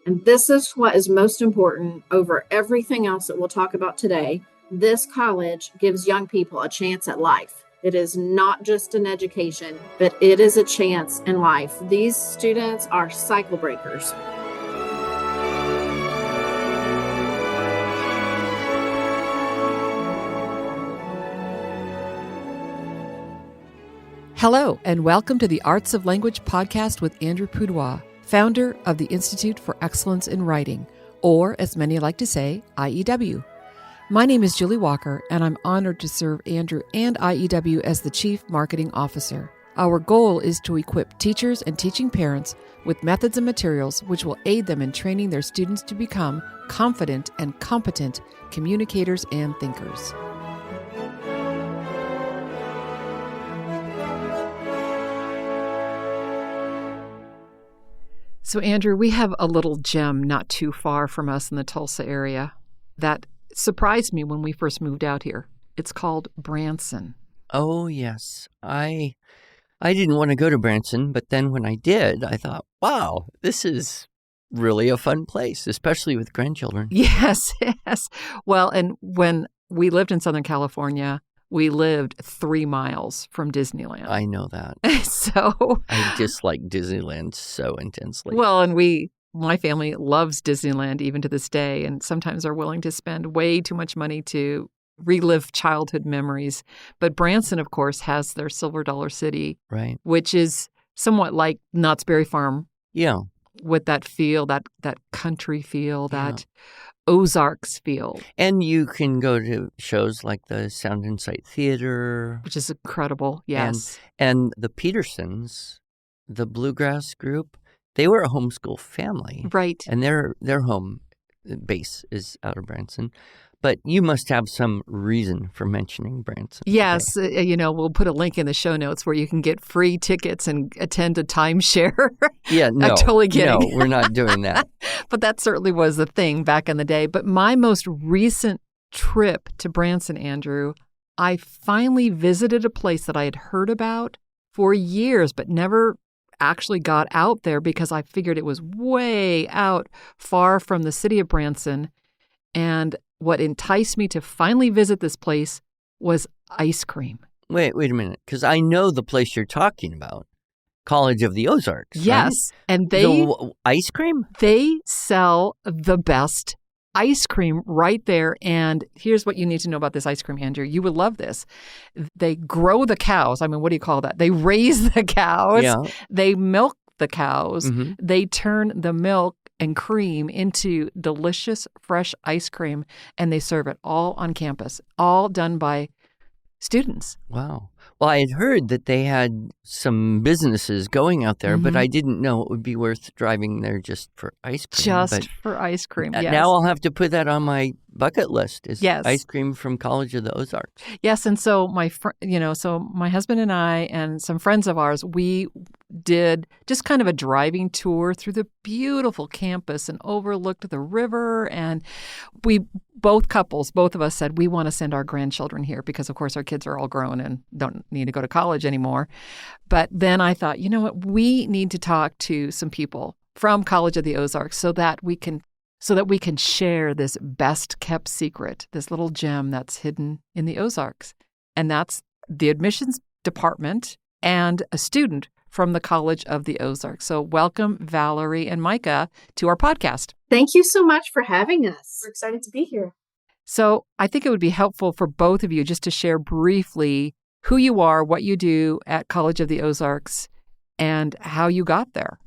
And this is what is most important over everything else that we'll talk about today. This college gives young people a chance at life. It is not just an education, but it is a chance in life. These students are cycle breakers. Hello, and welcome to the Arts of Language podcast with Andrew Pudewa, founder of the Institute for Excellence in Writing, or as many like to say, IEW. My name is Julie Walker, and I'm honored to serve Andrew and IEW as the Chief Marketing Officer. Our goal is to equip teachers and teaching parents with methods and materials which will aid them in training their students to become confident and competent communicators and thinkers. So, Andrew, we have a little gem not too far from us in the Tulsa area that surprised me when we first moved out here. It's called Branson. Oh, yes. I didn't want to go to Branson, but then when I did, I thought, wow, this is really a fun place, especially with grandchildren. Yes. Well, and when we lived in Southern California, we lived 3 miles from Disneyland. I know that. So I dislike Disneyland so intensely. Well, and my family loves Disneyland even to this day, and sometimes are willing to spend way too much money to relive childhood memories. But Branson, of course, has their Silver Dollar City, right, which is somewhat like Knott's Berry Farm. Yeah. With that feel, that country feel, that Ozarks feel. And you can go to shows like the Sound and Sight Theater. Which is incredible, yes. And the Petersons, the bluegrass group, they were a homeschool family. Right. And their home base is out of Branson. But you must have some reason for mentioning Branson. Yes. We'll put a link in the show notes where you can get free tickets and attend a timeshare. Yeah, no. I'm totally kidding. No, we're not doing that. But that certainly was the thing back in the day. But my most recent trip to Branson, Andrew, I finally visited a place that I had heard about for years, but never actually got out there because I figured it was way out far from the city of Branson. And what enticed me to finally visit this place was ice cream. Wait a minute, because I know the place you're talking about, College of the Ozarks. Yes, right? And ice cream? They sell the best ice cream right there. And here's what you need to know about this ice cream, Andrew. You would love this. They grow the cows. I mean, what do you call that? They raise the cows. Yeah. They milk the cows. Mm-hmm. They turn the milk and cream into delicious, fresh ice cream, and they serve it all on campus, all done by students. Wow. Well, I had heard that they had some businesses going out there, but I didn't know it would be worth driving there just for ice cream. For ice cream, yes. Now I'll have to put that on my bucket list, is yes. ice cream from College of the Ozarks. Yes, and so my husband and I and some friends of ours, we did just kind of a driving tour through the beautiful campus and overlooked the river. And both of us said we want to send our grandchildren here because, of course, our kids are all grown and don't need to go to college anymore. But then I thought, you know what, we need to talk to some people from College of the Ozarks so that we can share this best kept secret, this little gem that's hidden in the Ozarks. And that's the admissions department and a student from the College of the Ozarks. So welcome, Valerie and Micah, to our podcast. Thank you so much for having us. We're excited to be here. So I think it would be helpful for both of you just to share briefly who you are, what you do at College of the Ozarks, and how you got there.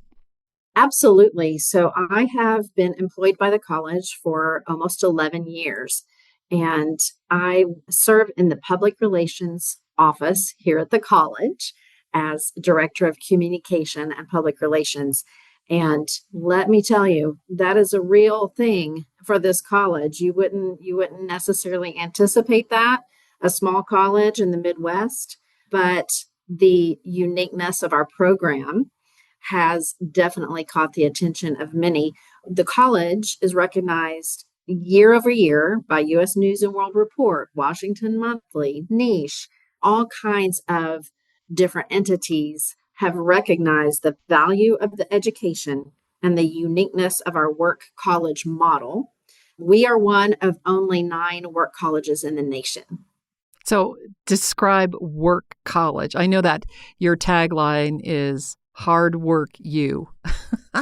Absolutely. So I have been employed by the college for almost 11 years, and I serve in the public relations office here at the college as Director of Communication and Public Relations. And let me tell you, that is a real thing for this college. You wouldn't necessarily anticipate that, a small college in the Midwest, but the uniqueness of our program has definitely caught the attention of many. The college is recognized year over year by U.S. News and World Report, Washington Monthly, Niche, all kinds of different entities have recognized the value of the education and the uniqueness of our work college model. We are one of only 9 work colleges in the nation. So describe work college. I know that your tagline is hard work you.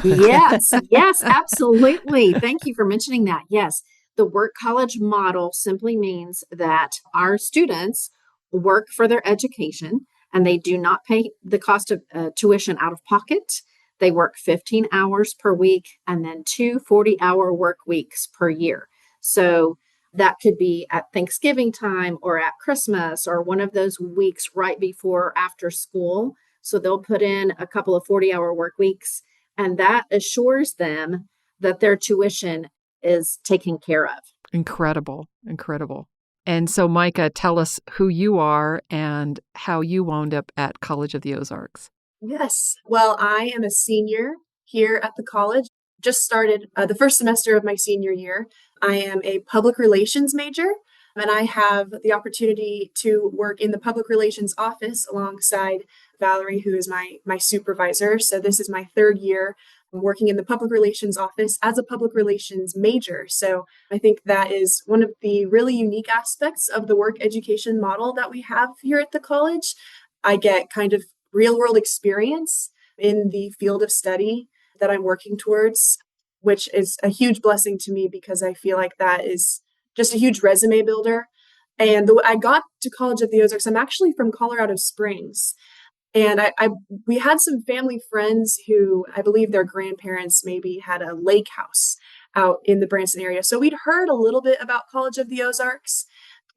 Yes, yes, absolutely. Thank you for mentioning that. Yes, the work college model simply means that our students work for their education and they do not pay the cost of tuition out of pocket. They work 15 hours per week and then 2 40-hour work weeks per year. So that could be at Thanksgiving time or at Christmas or one of those weeks right before or after school. So they'll put in a couple of 40-hour work weeks, and that assures them that their tuition is taken care of. Incredible, incredible. And so, Micah, tell us who you are and how you wound up at College of the Ozarks. Yes. Well, I am a senior here at the college. Just started the first semester of my senior year. I am a public relations major, and I have the opportunity to work in the public relations office alongside Valerie, who is my supervisor. So this is my 3rd year working in the public relations office as a public relations major. So I think that is one of the really unique aspects of the work education model that we have here at the college. I get kind of real world experience in the field of study that I'm working towards, which is a huge blessing to me because I feel like that is just a huge resume builder. And I got to College of the Ozarks. I'm actually from Colorado Springs. And we had some family friends who I believe their grandparents maybe had a lake house out in the Branson area. So we'd heard a little bit about College of the Ozarks.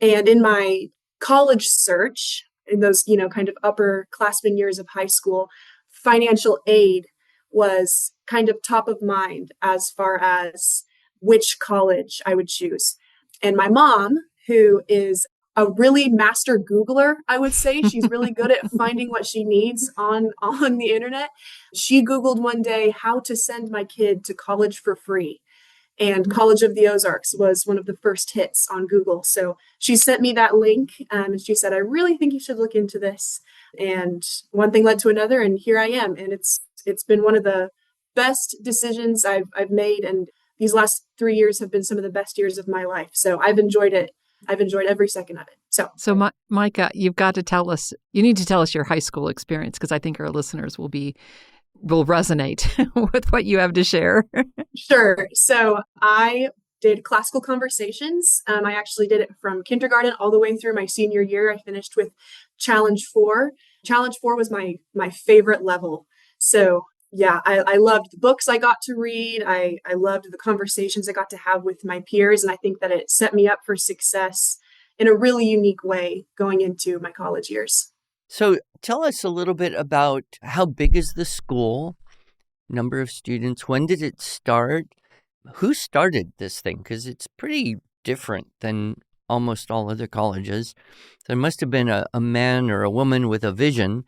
And in my college search, in those, kind of upperclassmen years of high school, financial aid was kind of top of mind as far as which college I would choose. And my mom, who is a really master Googler, I would say. She's really good at finding what she needs on the internet. She Googled one day how to send my kid to college for free. And College of the Ozarks was one of the first hits on Google. So she sent me that link and she said, I really think you should look into this. And one thing led to another, and here I am. And it's been one of the best decisions I've made. And these last 3 years have been some of the best years of my life. So I've enjoyed it. I've enjoyed every second of it. So Micah, you've got to tell us, you need to tell us your high school experience because I think our listeners will resonate with what you have to share. Sure. So I did classical conversations. I actually did it from kindergarten all the way through my senior year. I finished with Challenge 4. Challenge 4 was my favorite level. So yeah, I loved the books I got to read. I loved the conversations I got to have with my peers. And I think that it set me up for success in a really unique way going into my college years. So tell us a little bit about how big is the school, number of students, when did it start, who started this thing? Because it's pretty different than almost all other colleges. There must have been a man or a woman with a vision.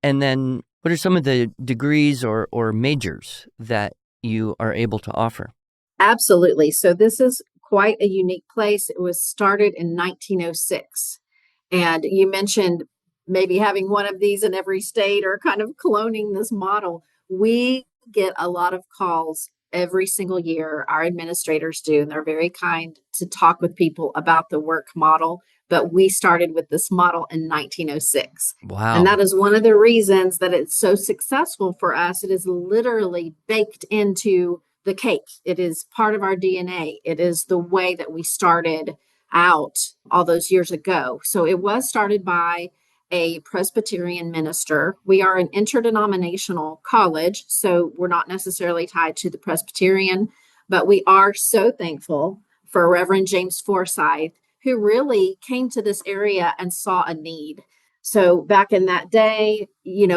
And then what are some of the degrees or majors that you are able to offer? Absolutely. So this is quite a unique place. It was started in 1906. And you mentioned maybe having one of these in every state or kind of cloning this model. We get a lot of calls every single year. Our administrators do, and they're very kind to talk with people about the work model. But we started with this model in 1906. Wow. And that is one of the reasons that it's so successful for us. It is literally baked into the cake. It is part of our DNA. It is the way that we started out all those years ago. So it was started by a Presbyterian minister. We are an interdenominational college, so we're not necessarily tied to the Presbyterian, but we are so thankful for Reverend James Forsyth, who really came to this area and saw a need. So back in that day,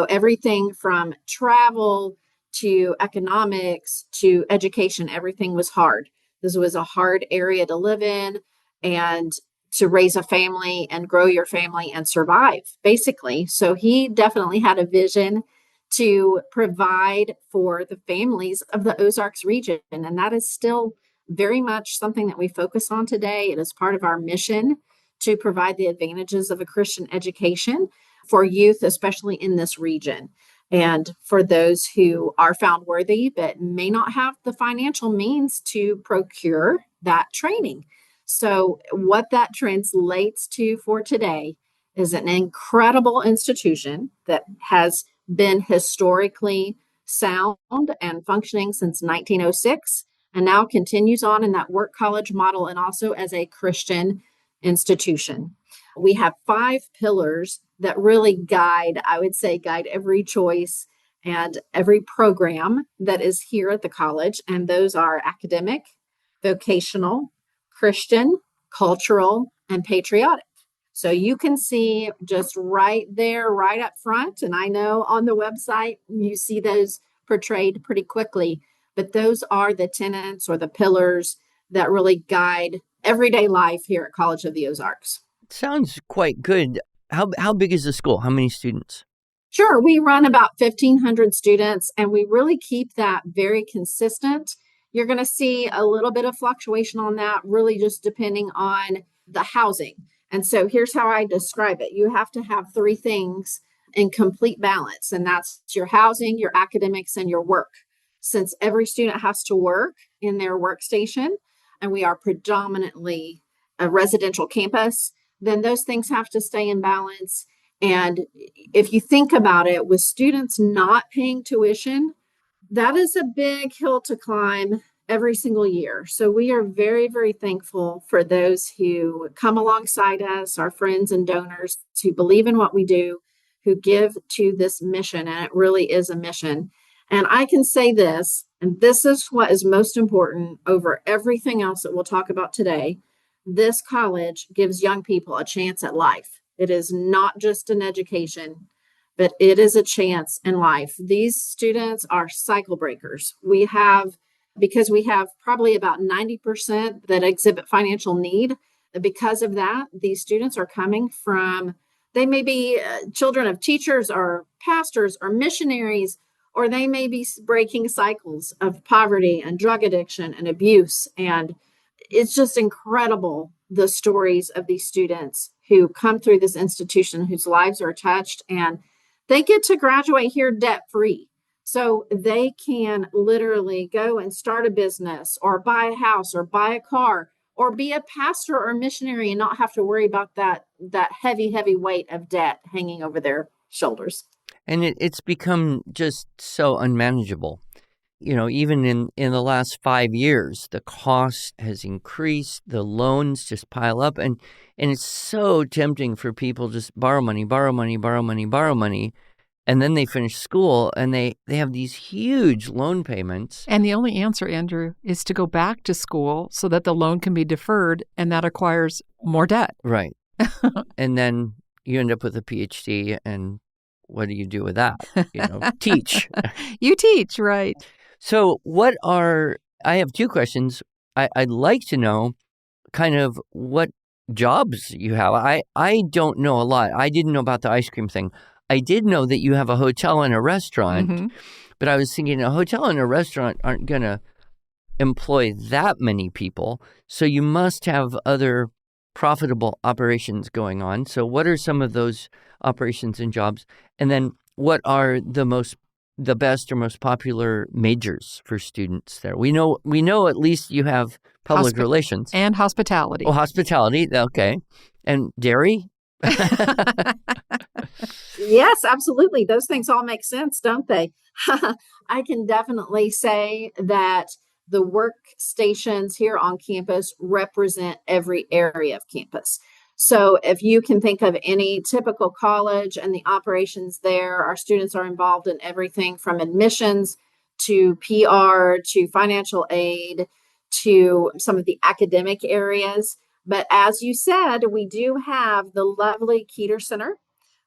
everything from travel to economics to education, everything was hard. This was a hard area to live in and to raise a family and grow your family and survive, basically. So he definitely had a vision to provide for the families of the Ozarks region. And that is still very much something that we focus on today. It is part of our mission to provide the advantages of a Christian education for youth, especially in this region. And for those who are found worthy but may not have the financial means to procure that training. So, what that translates to for today is an incredible institution that has been historically sound and functioning since 1906 and now continues on in that work college model and also as a Christian institution. We have 5 pillars that really guide, I would say, guide every choice and every program that is here at the college. And those are academic, vocational, Christian, cultural, and patriotic. So you can see just right there, right up front. And I know on the website, you see those portrayed pretty quickly, but those are the tenets or the pillars that really guide everyday life here at College of the Ozarks. Sounds quite good. How big is the school? How many students? Sure, we run about 1,500 students and we really keep that very consistent. You're going to see a little bit of fluctuation on that, really just depending on the housing. And so here's how I describe it. You have to have 3 things in complete balance, and that's your housing, your academics, and your work. Since every student has to work in their workstation, and we are predominantly a residential campus, then those things have to stay in balance. And if you think about it, with students not paying tuition, that is a big hill to climb every single year. So we are very, very thankful for those who come alongside us, our friends and donors who believe in what we do, who give to this mission. And it really is a mission. And I can say this, and this is what is most important over everything else that we'll talk about today. This college gives young people a chance at life. It is not just an education, but it is a chance in life. These students are cycle breakers. Because we have probably about 90% that exhibit financial need. Because of that, these students are coming from, they may be children of teachers or pastors or missionaries, or they may be breaking cycles of poverty and drug addiction and abuse. And it's just incredible, the stories of these students who come through this institution, whose lives are touched, and they get to graduate here debt free. So they can literally go and start a business or buy a house or buy a car or be a pastor or missionary and not have to worry about that heavy, heavy weight of debt hanging over their shoulders. And it's become just so unmanageable. Even in the last 5 years, the cost has increased, the loans just pile up, and it's so tempting for people just borrow money, borrow money, borrow money, borrow money, and then they finish school and they have these huge loan payments. And the only answer, Andrew, is to go back to school so that the loan can be deferred, and that acquires more debt. Right. And then you end up with a PhD, and what do you do with that? Teach. You teach, right. So I have 2 questions. I'd like to know kind of what jobs you have. I don't know a lot. I didn't know about the ice cream thing. I did know that you have a hotel and a restaurant, but I was thinking a hotel and a restaurant aren't going to employ that many people. So you must have other profitable operations going on. So what are some of those operations and jobs? And then what are the best or most popular majors for students there? We know at least you have public relations and hospitality. Oh, hospitality. Okay. And dairy? Yes, absolutely. Those things all make sense, don't they? I can definitely say that the workstations here on campus represent every area of campus. So if you can think of any typical college and the operations there, our students are involved in everything from admissions to PR to financial aid to some of the academic areas. But as you said, we do have the lovely Keeter Center,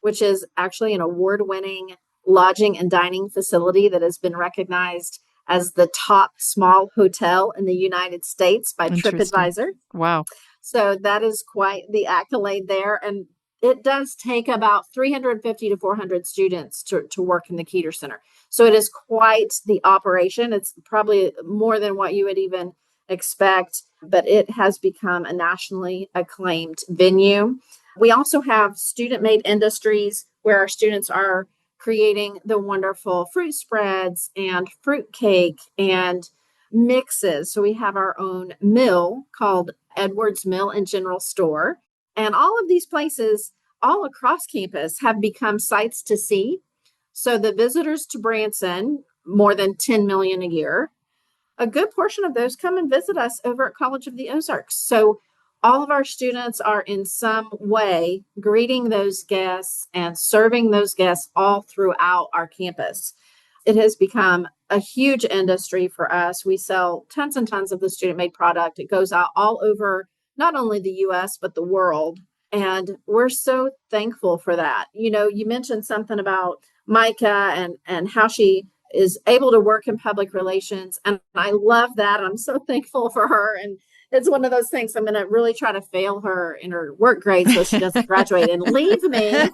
which is actually an award-winning lodging and dining facility that has been recognized as the top small hotel in the United States by TripAdvisor. Wow. So that is quite the accolade there. And it does take about 350 to 400 students to work in the Keeter Center. So it is quite the operation. It's probably more than what you would even expect, but it has become a nationally acclaimed venue. We also have student-made industries where our students are creating the wonderful fruit spreads and fruit cake and mixes. So we have our own mill called Edwards Mill and General Store. And all of these places all across campus have become sights to see. So the visitors to Branson, more than 10 million a year, a good portion of those come and visit us over at College of the Ozarks. So all of our students are in some way greeting those guests and serving those guests all throughout our campus. It has become a huge industry for us. We sell tons and tons of the student-made product. It goes out all over not only the U.S., but the world. And we're so thankful for that. You know, you mentioned something about Micah and how she is able to work in public relations. And I love that. I'm so thankful for her. And it's one of those things I'm going to really try to fail her in her work grade so she doesn't graduate and leave me.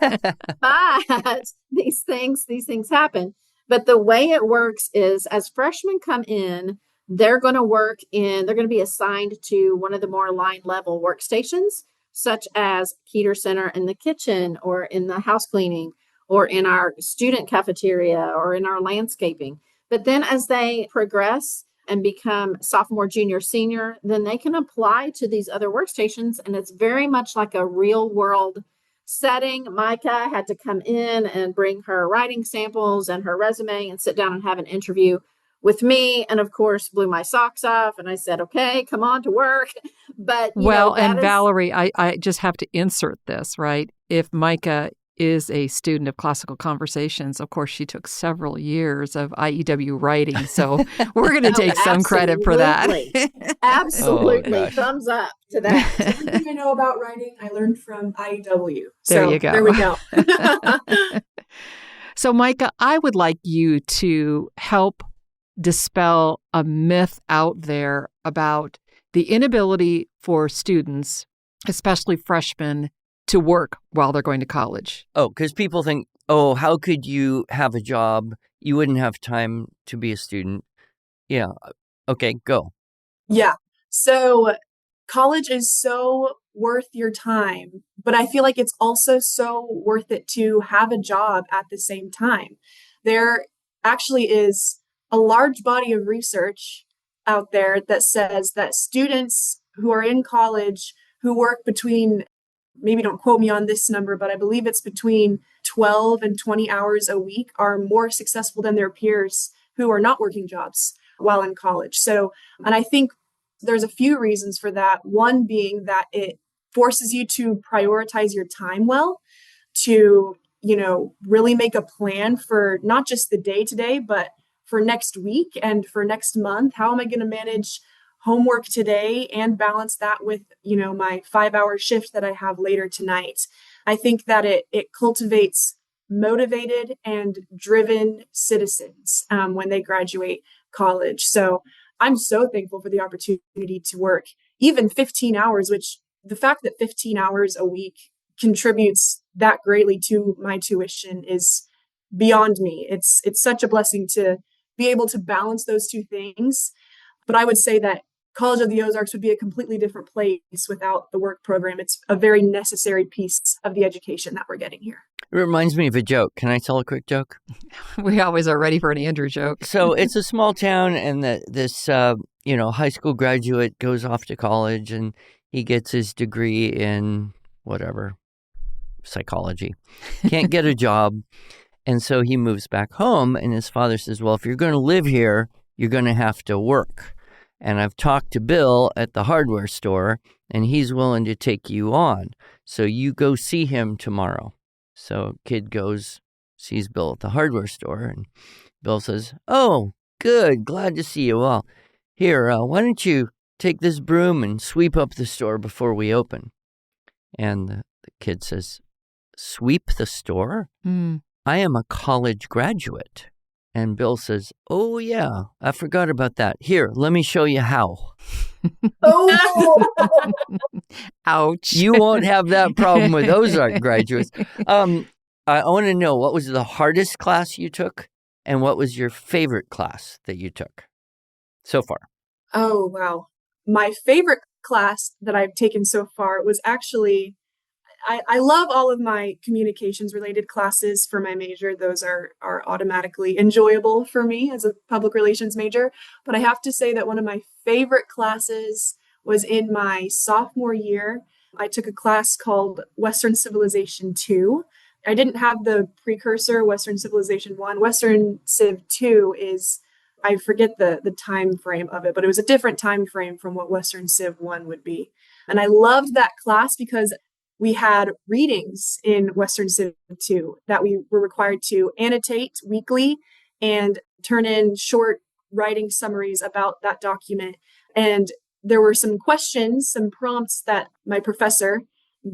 But these things happen. But the way it works is as freshmen come in, they're going to be assigned to one of the more line level workstations, such as Keeter Center in the kitchen or in the house cleaning or in our student cafeteria or in our landscaping. But then as they progress and become sophomore, junior, senior, then they can apply to these other workstations. And it's very much like a real world setting. Micah had to come in and bring her writing samples and her resume and sit down and have an interview with me. And of course, blew my socks off. And I said, okay, come on to work. But, Valerie, I just have to insert this, right? If Micah is a student of classical conversations, of course, she took several years of IEW writing. So we're going to take some credit for that. Absolutely. Oh, thumbs up to that. Everything I know about writing, I learned from IEW. There you go. There we go. So, Micah, I would like you to help dispel a myth out there about the inability for students, especially freshmen, to work while they're going to college. Oh, because people think, oh, how could you have a job? You wouldn't have time to be a student. Yeah. Okay, go. Yeah. So college is so worth your time, but I feel like it's also so worth it to have a job at the same time. There actually is a large body of research out there that says that students who are in college who work between, maybe don't quote me on this number, but I believe it's between 12 and 20 hours a week are more successful than their peers who are not working jobs while in college. So, and I think there's a few reasons for that. One being that it forces you to prioritize your time well, to, really make a plan for not just the day to day, but for next week and for next month. How am I going to manage homework today and balance that with, my 5-hour shift that I have later tonight? I think that it cultivates motivated and driven citizens when they graduate college. So I'm so thankful for the opportunity to work even 15 hours, which the fact that 15 hours a week contributes that greatly to my tuition is beyond me. It's such a blessing to be able to balance those two things. But I would say that College of the Ozarks would be a completely different place without the work program. It's a very necessary piece of the education that we're getting here. It reminds me of a joke. Can I tell a quick joke? We always are ready for an Andrew joke. So it's a small town, and this high school graduate goes off to college, and he gets his degree in whatever, psychology. Can't get a job, and so he moves back home, and his father says, well, if you're going to live here, you're going to have to work. And I've talked to Bill at the hardware store, and he's willing to take you on. So you go see him tomorrow. So kid goes, sees Bill at the hardware store, and Bill says, oh, good, glad to see you. Well, here, why don't you take this broom and sweep up the store before we open? And the kid says, sweep the store? I am a college graduate. And Bill says, oh, yeah, I forgot about that. Here, let me show you how. Oh, Ouch. You won't have that problem with Ozark graduates. I want to know, what was the hardest class you took? And what was your favorite class that you took so far? Oh, wow. My favorite class that I've taken so far was actually, I love all of my communications related classes for my major. Those are automatically enjoyable for me as a public relations major. But I have to say that one of my favorite classes was in my sophomore year. I took a class called Western Civilization 2. I didn't have the precursor, Western Civilization 1. Western Civ 2 is, I forget the time frame of it, but it was a different time frame from what Western Civ 1 would be. And I loved that class because we had readings in Western Civ 2 that we were required to annotate weekly and turn in short writing summaries about that document. And there were some questions, some prompts that my professor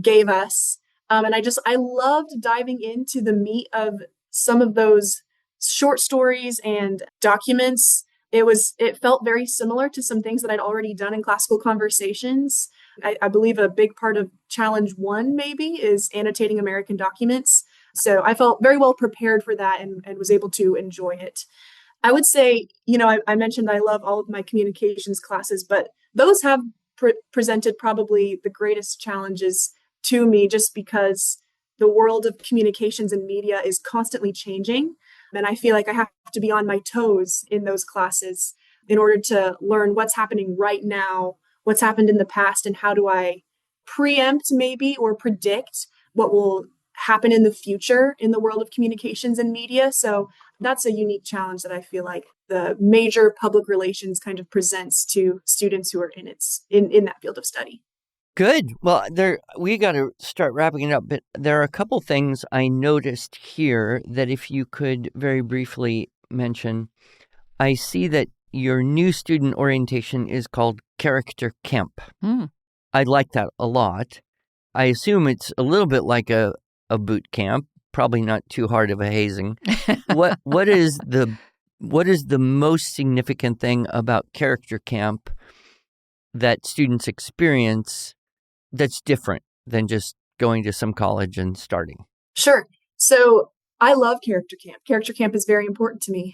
gave us. And I loved diving into the meat of some of those short stories and documents. It felt very similar to some things that I'd already done in classical conversations. I believe a big part of challenge 1 maybe is annotating American documents. So I felt very well prepared for that and was able to enjoy it. I would say, I mentioned I love all of my communications classes, but those have presented probably the greatest challenges to me just because the world of communications and media is constantly changing. And I feel like I have to be on my toes in those classes in order to learn what's happening right now, what's happened in the past, and how do I preempt maybe or predict what will happen in the future in the world of communications and media. So that's a unique challenge that I feel like the major public relations kind of presents to students who are in that field of study. Good. Well, we got to start wrapping it up, but there are a couple things I noticed here that if you could very briefly mention. I see that your new student orientation is called Character Camp. I like that a lot. I assume it's a little bit like a boot camp, probably not too hard of a hazing. What is the most significant thing about Character Camp that students experience that's different than just going to some college and starting? Sure. So I love Character Camp. Character Camp is very important to me.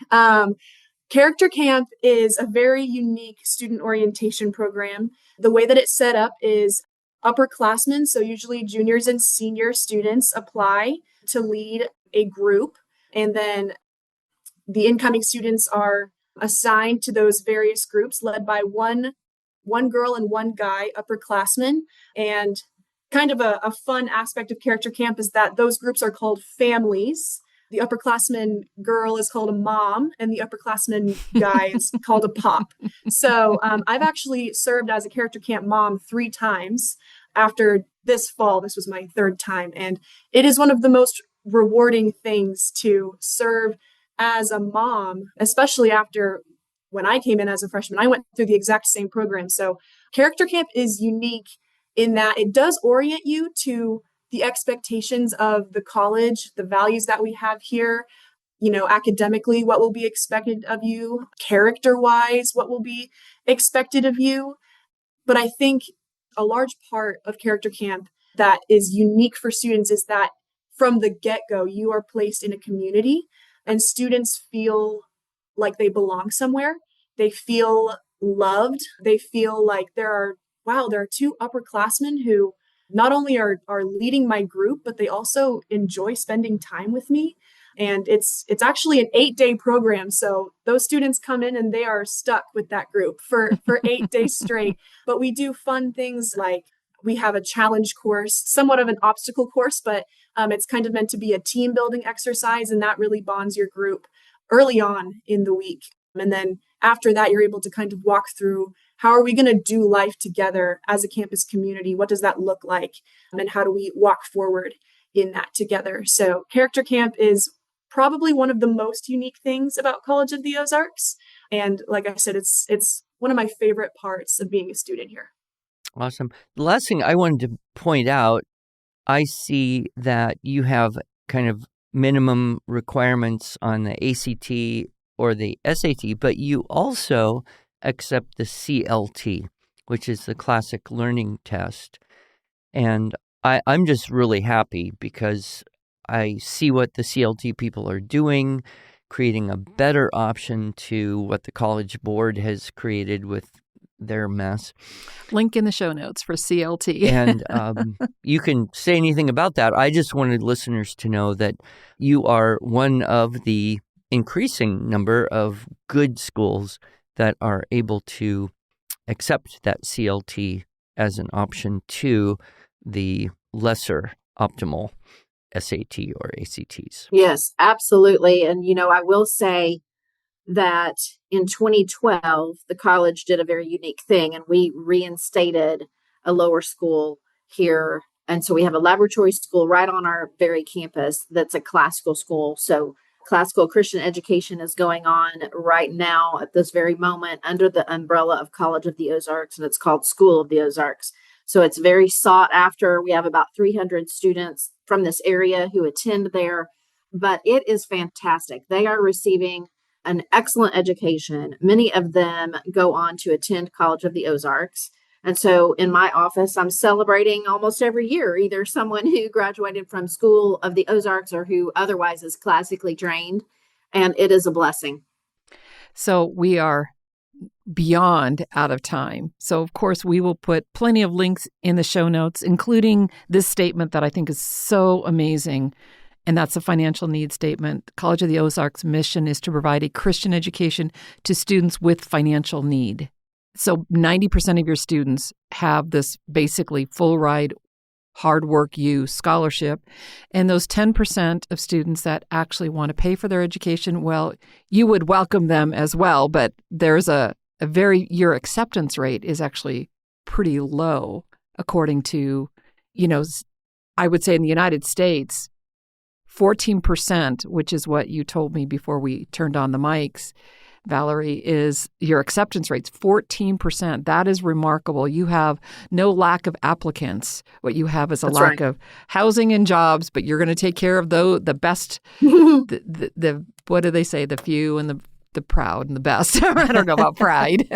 Character Camp is a very unique student orientation program. The way that it's set up is upperclassmen, so usually juniors and senior students, apply to lead a group, and then the incoming students are assigned to those various groups led by one girl and one guy, upperclassmen. And kind of a fun aspect of Character Camp is that those groups are called families. The upperclassman girl is called a mom, and the upperclassman guy is called a pop. So I've actually served as a Character Camp mom 3 times. After this fall, this was my 3rd time, and it is one of the most rewarding things to serve as a mom, especially after when I came in as a freshman. I went through the exact same program. So Character Camp is unique in that it does orient you to the expectations of the college, the values that we have here, academically, what will be expected of you, character-wise, what will be expected of you. But I think a large part of Character Camp that is unique for students is that from the get-go, you are placed in a community and students feel like they belong somewhere. They feel loved. They feel like there are 2 upperclassmen who not only are leading my group, but they also enjoy spending time with me. And it's actually an 8-day program. So those students come in and they are stuck with that group for 8 days straight. But we do fun things like we have a challenge course, somewhat of an obstacle course, but it's kind of meant to be a team building exercise. And that really bonds your group early on in the week. And then after that, you're able to kind of walk through how are we going to do life together as a campus community? What does that look like? And how do we walk forward in that together? So Character Camp is probably one of the most unique things about College of the Ozarks. And like I said, it's one of my favorite parts of being a student here. Awesome. The last thing I wanted to point out, I see that you have kind of minimum requirements on the ACT or the SAT, but you also accept the CLT, which is the Classic Learning Test. And I'm just really happy because I see what the CLT people are doing, creating a better option to what the College Board has created with their mess. Link in the show notes for CLT. And you can say anything about that. I just wanted listeners to know that you are one of the increasing number of good schools that are able to accept that CLT as an option to the lesser optimal SAT or ACTs. Yes, absolutely. And, I will say that in 2012, the college did a very unique thing, and we reinstated a lower school here. And so we have a laboratory school right on our very campus that's a classical school. So classical Christian education is going on right now at this very moment under the umbrella of College of the Ozarks, and it's called School of the Ozarks. So it's very sought after. We have about 300 students from this area who attend there, but it is fantastic. They are receiving an excellent education. Many of them go on to attend College of the Ozarks. And so in my office, I'm celebrating almost every year, either someone who graduated from School of the Ozarks or who otherwise is classically trained. And it is a blessing. So we are beyond out of time. So, of course, we will put plenty of links in the show notes, including this statement that I think is so amazing. And that's a financial need statement. College of the Ozarks' mission is to provide a Christian education to students with financial need. So 90% of your students have this basically full ride, hard work you scholarship. And those 10% of students that actually want to pay for their education, well, you would welcome them as well. But there's your acceptance rate is actually pretty low, according to, I would say in the United States, 14%, which is what you told me before we turned on the mics, Valerie, is your acceptance rate's 14%. That is remarkable. You have no lack of applicants. What you have is a lack of housing and jobs, but you're going to take care of the best, the what do they say, the few and the proud and the best. I don't know about pride.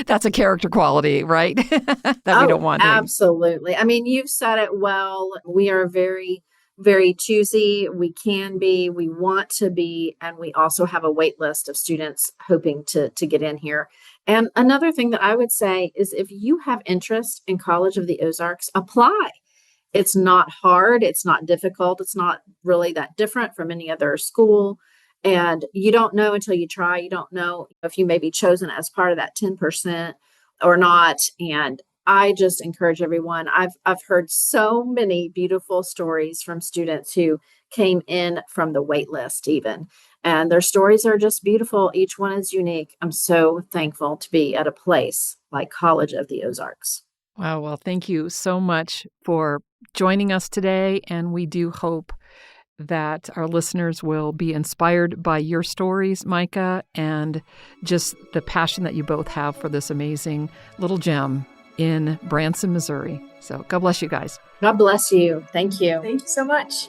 That's a character quality, right? That we don't want. Absolutely. I mean, you've said it well. We are very, very choosy. We can be, we want to be, and we also have a wait list of students hoping to get in here. And another thing that I would say is if you have interest in College of the Ozarks, apply. It's not hard. It's not difficult. It's not really that different from any other school. And you don't know until you try. You don't know if you may be chosen as part of that 10% or not. And I just encourage everyone. I've heard so many beautiful stories from students who came in from the wait list even. And their stories are just beautiful. Each one is unique. I'm so thankful to be at a place like College of the Ozarks. Wow. Well, thank you so much for joining us today. And we do hope that our listeners will be inspired by your stories, Micah, and just the passion that you both have for this amazing little gem in Branson, Missouri. So God bless you guys. God bless you. Thank you. Thank you so much.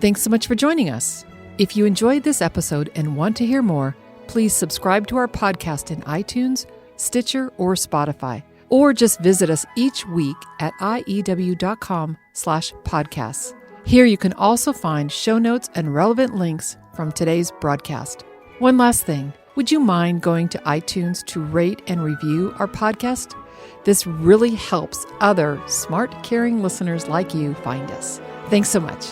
Thanks so much for joining us. If you enjoyed this episode and want to hear more, please subscribe to our podcast in iTunes, Stitcher, or Spotify. Or just visit us each week at iew.com/podcasts. Here you can also find show notes and relevant links from today's broadcast. One last thing, would you mind going to iTunes to rate and review our podcast? This really helps other smart, caring listeners like you find us. Thanks so much.